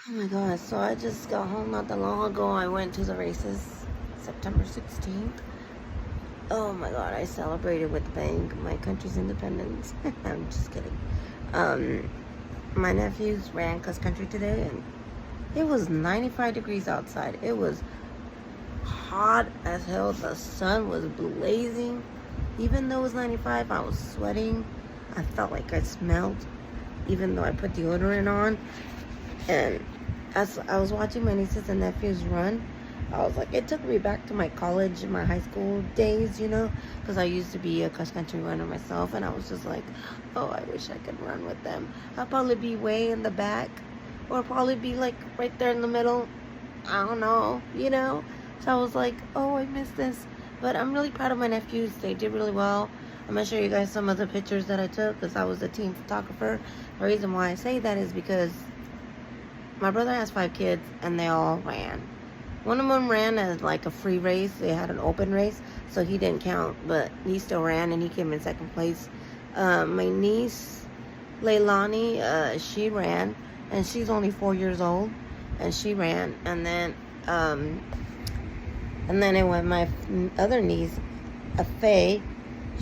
Oh my god, so I just got home not that long ago. I went to the races September 16th. Oh my god, I celebrated with bang my country's independence. I'm just kidding. Um, my nephews ran cross country today and it was 95 degrees outside. It was hot as hell. The sun was blazing. Even though it was 95, I was sweating. I felt like I smelled, even though I put deodorant on. And as I was watching my nieces and nephews run, I was like, it took me back to my college and my high school days, because I used to be a cross country runner myself, and I was just like, oh, I wish I could run with them. I'll probably be way in the back, or probably be like right there in the middle. I don't know. So I was like, oh, I miss this. But I'm really proud of my nephews. They did really well. I'm going to show you guys some of the pictures that I took because I was the team photographer. The reason why I say that is because my brother has 5 kids and they all ran. One of them ran as like a free race. They had an open race, so he didn't count, but he still ran and he came in second place. My niece, Leilani, she ran, and she's only 4 years old, and she ran. And then it went my other niece, Faye.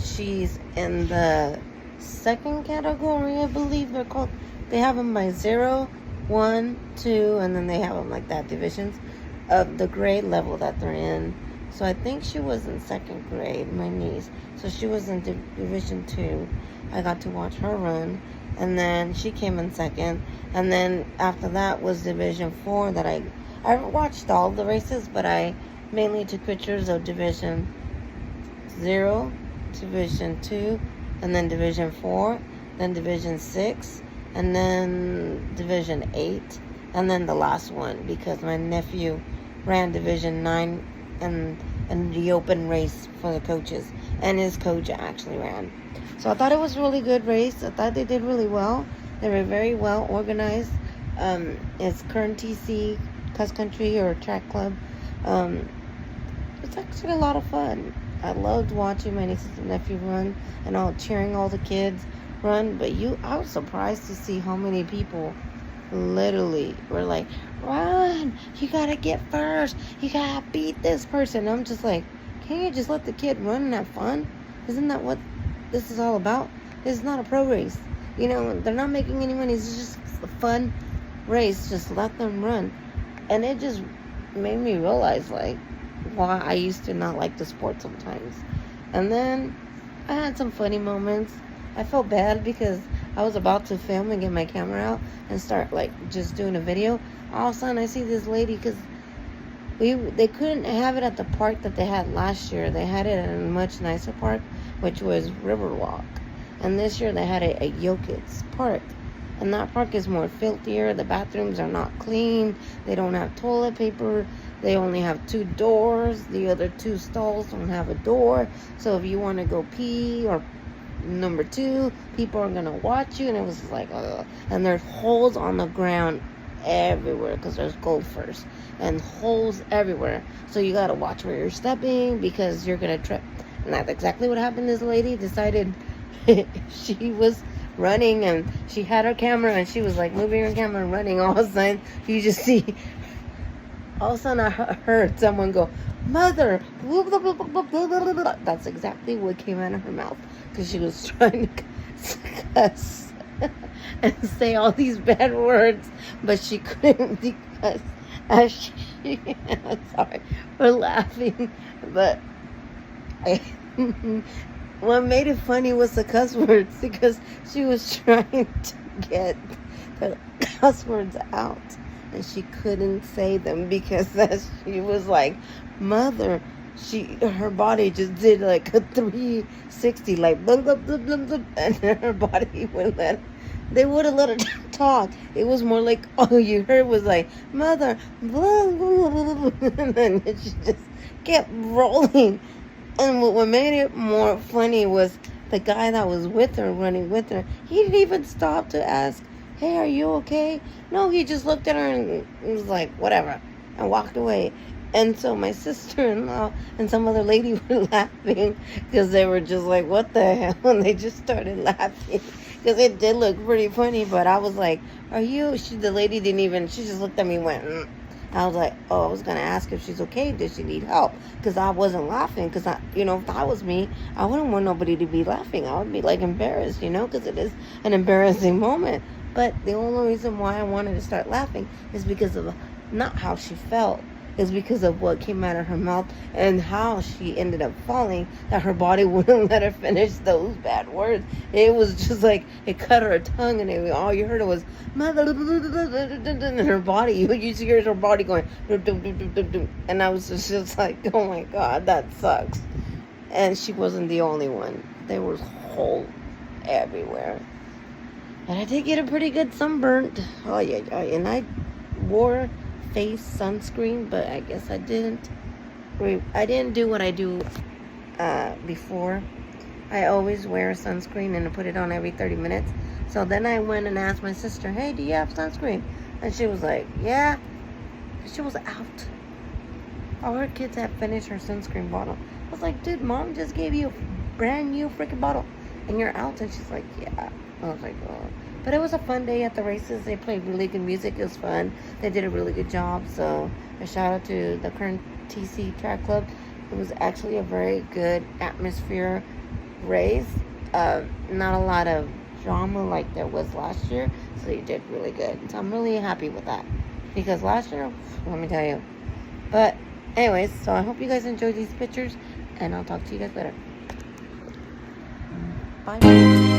She's in the second category, I believe they're called. They have them by 0, 1, 2, and then they have them like that, divisions of the grade level that they're in. So I think she was in second grade, my niece. So she was in division 2. I got to watch her run, and then she came in second. And then after that was division 4 that I watched all the races, but I mainly took pictures of division 0, division 2, and then division 4, then division 6, and then division 8, and then the last one because my nephew ran division 9 and the open race for the coaches, and his coach actually ran. So I thought it was a really good race. I thought they did really well. They were very well organized. It's current TC cross country or track club. It's actually a lot of fun. I loved watching my nieces and nephew run and all cheering all the kids run. But I was surprised to see how many people literally were like, run, you gotta get first, you gotta beat this person. I'm just like, can't you just let the kid run and have fun? Isn't that what this is all about? This is not a pro race. They're not making any money. It's just a fun race. Just let them run. And it just made me realize like why I used to not like the sport sometimes. And then I had some funny moments. I felt bad because I was about to film and get my camera out and start like just doing a video. All of a sudden I see this lady, because they couldn't have it at the park that they had last year. They had it at a much nicer park, which was Riverwalk. And this year they had it at Yokett's Park. And that park is more filthier. The bathrooms are not clean. They don't have toilet paper. They only have 2 doors. The other 2 stalls don't have a door. So if you want to go pee or number 2, people are going to watch you. And it was like, ugh. And there's holes on the ground everywhere because there's gophers and holes everywhere. So you got to watch where you're stepping because you're going to trip. And that's exactly what happened. This lady decided she was running and she had her camera and she was like moving her camera and running. All of a sudden you just see, all of a sudden I heard someone go, mother. That's exactly what came out of her mouth because she was trying to cuss and say all these bad words, but she couldn't because I'm sorry for laughing, but what made it funny was the cuss words because she was trying to get the cuss words out and she couldn't say them because she was like, mother. Her body just did like a 360, like blah, blah, blah, blah, blah, and her body would they would have let her talk. It was more like, all you heard was like, mother, blah, blah, blah, blah, and then she just kept rolling. And what made it more funny was the guy that was with her, running with her, he didn't even stop to ask, hey, are you okay? No, he just looked at her and was like, whatever, and walked away. And so my sister-in-law and some other lady were laughing because they were just like, what the hell? And they just started laughing because it did look pretty funny. But I was like, "Are you?" The lady didn't even. She just looked at me and went. I was like, "Oh, I was gonna ask if she's okay. Does she need help?" Because I wasn't laughing. Because if that was me, I wouldn't want nobody to be laughing. I would be like embarrassed, because it is an embarrassing moment. But the only reason why I wanted to start laughing is because of not how she felt. Is because of what came out of her mouth and how she ended up falling, that her body wouldn't let her finish those bad words. It was just like it cut her tongue, and all you heard was and her body. You hear her body going, and I was just like, oh my God, that sucks. And she wasn't the only one. There was holes everywhere. But I did get a pretty good sunburn. Oh yeah, and I wore face sunscreen, but I guess I didn't do what I do before. I always wear sunscreen and I put it on every 30 minutes. So then I went and asked my sister, "Hey, do you have sunscreen?" And she was like, "Yeah." She was out. All her kids had finished her sunscreen bottle. I was like, "Dude, Mom just gave you a brand new freaking bottle and you're out." And she's like, "Yeah." I was like, "Oh." But it was a fun day at the races. They played really good music. It was fun. They did a really good job. So a shout out to the current TC Track Club. It was actually a very good atmosphere race. Not a lot of drama like there was last year. So they did really good. So I'm really happy with that. Because last year, let me tell you. But anyways, so I hope you guys enjoyed these pictures. And I'll talk to you guys later. Bye.